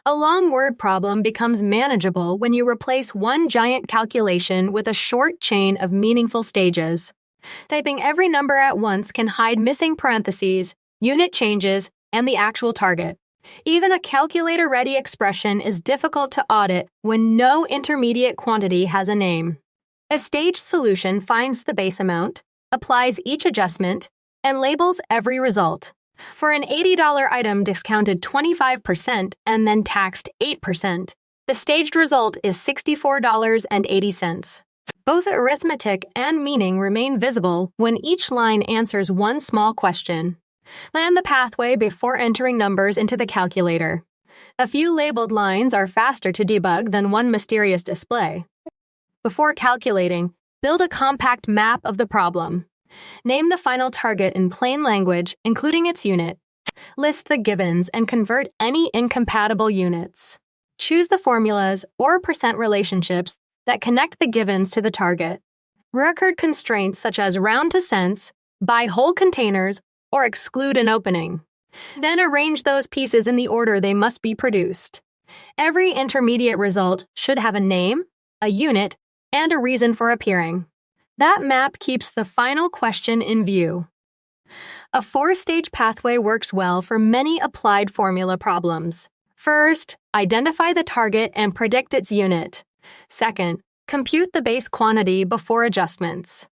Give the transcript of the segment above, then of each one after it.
A long word problem becomes manageable when you replace one giant calculation with a short chain of meaningful stages. Typing every number at once can hide missing parentheses, unit changes, and the actual target. Even a calculator-ready expression is difficult to audit when no intermediate quantity has a name. A staged solution finds the base amount, applies each adjustment, and labels every result. For an $80 item discounted 25% and then taxed 8%, the staged result is $64.80. Both arithmetic and meaning remain visible when each line answers one small question. Plan the pathway before entering numbers into the calculator. A few labeled lines are faster to debug than one mysterious display. Before calculating, build a compact map of the problem. Name the final target in plain language, including its unit. List the givens and convert any incompatible units. Choose the formulas or percent relationships that connect the givens to the target. Record constraints such as round to cents, buy whole containers, or exclude an opening. Then arrange those pieces in the order they must be produced. Every intermediate result should have a name, a unit, and a reason for appearing. That map keeps the final question in view. A four-stage pathway works well for many applied formula problems. First, identify the target and predict its unit. Second, compute the base quantity before adjustments.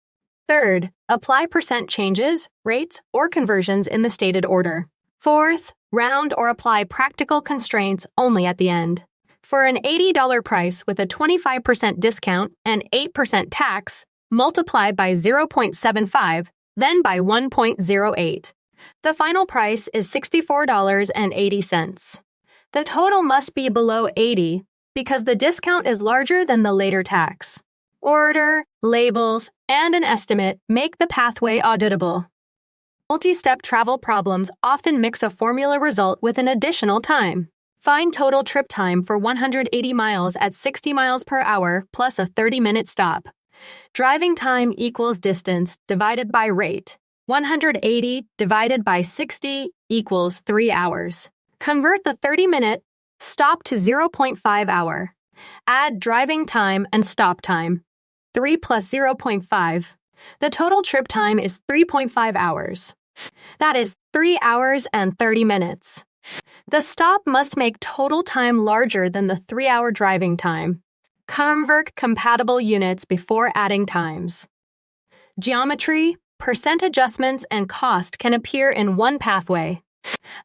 Third, apply percent changes, rates, or conversions in the stated order. Fourth, round or apply practical constraints only at the end. For an $80 price with a 25% discount and 8% tax, multiply by 0.75, then by 1.08. The final price is $64.80. The total must be below 80 because the discount is larger than the later tax. Order, labels, and an estimate make the pathway auditable. Multi-step travel problems often mix a formula result with an additional time. Find total trip time for 180 miles at 60 miles per hour plus a 30-minute stop. Driving time equals distance divided by rate. 180 divided by 60 equals 3 hours. Convert the 30-minute stop to 0.5 hour. Add driving time and stop time. 3 plus 0.5. The total trip time is 3.5 hours. That is 3 hours and 30 minutes. The stop must make total time larger than the 3-hour driving time. Convert compatible units before adding times. Geometry, percent adjustments, and cost can appear in one pathway.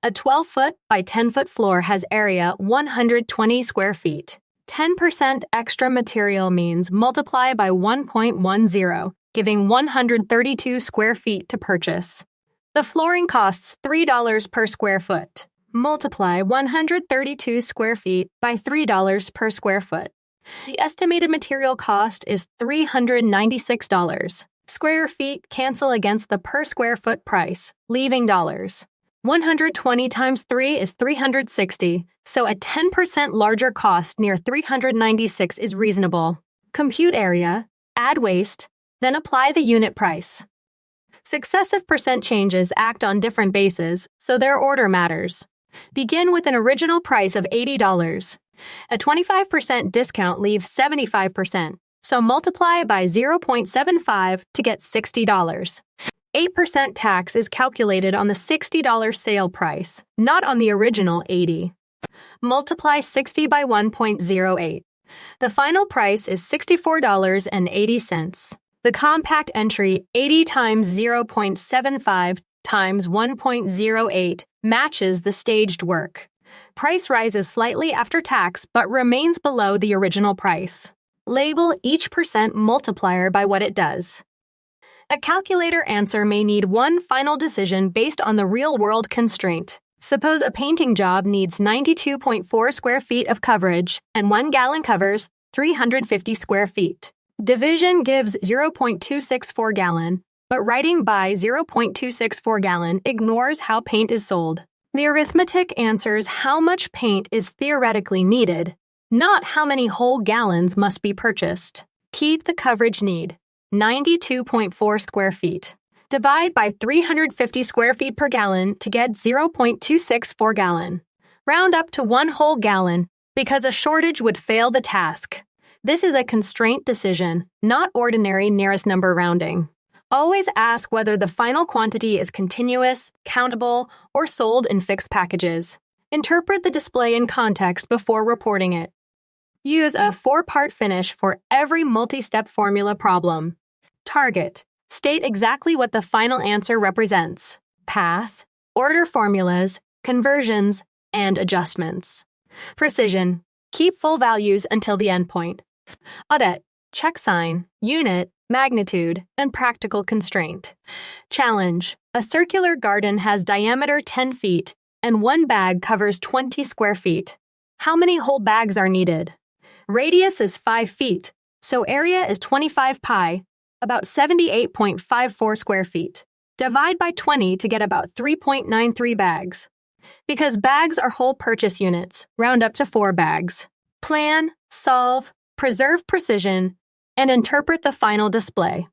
A 12-foot by 10-foot floor has area 120 square feet. 10% extra material means multiply by 1.10, giving 132 square feet to purchase. The flooring costs $3 per square foot. Multiply 132 square feet by $3 per square foot. The estimated material cost is $396. Square feet cancel against the per square foot price, leaving dollars. 120 times 3 is 360, so a 10% larger cost near 396 is reasonable. Compute area, add waste, then apply the unit price. Successive percent changes act on different bases, so their order matters. Begin with an original price of $80. A 25% discount leaves 75%, so multiply by 0.75 to get $60. 8% tax is calculated on the $60 sale price, not on the original $80. Multiply 60 by 1.08. The final price is $64.80. The compact entry 80 times 0.75 times 1.08 matches the staged work. Price rises slightly after tax but remains below the original price. Label each percent multiplier by what it does. A calculator answer may need one final decision based on the real-world constraint. Suppose a painting job needs 92.4 square feet of coverage and 1 gallon covers 350 square feet. Division gives 0.264 gallon, but writing by 0.264 gallon ignores how paint is sold. The arithmetic answers how much paint is theoretically needed, not how many whole gallons must be purchased. Keep the coverage need. 92.4 square feet. Divide by 350 square feet per gallon to get 0.264 gallon. Round up to 1 whole gallon because a shortage would fail the task. This is a constraint decision, not ordinary nearest number rounding. Always ask whether the final quantity is continuous, countable, or sold in fixed packages. Interpret the display in context before reporting it. Use a 4-part finish for every multi-step formula problem. Target. State exactly what the final answer represents. Path, order formulas, conversions, and adjustments. Precision. Keep full values until the endpoint. Audit. Check sign, unit, magnitude, and practical constraint. Challenge. A circular garden has diameter 10 feet, and 1 bag covers 20 square feet. How many whole bags are needed? Radius is 5 feet, so area is 25 pi, about 78.54 square feet. Divide by 20 to get about 3.93 bags. Because bags are whole purchase units, round up to 4 bags. Plan, solve, preserve precision, and interpret the final display.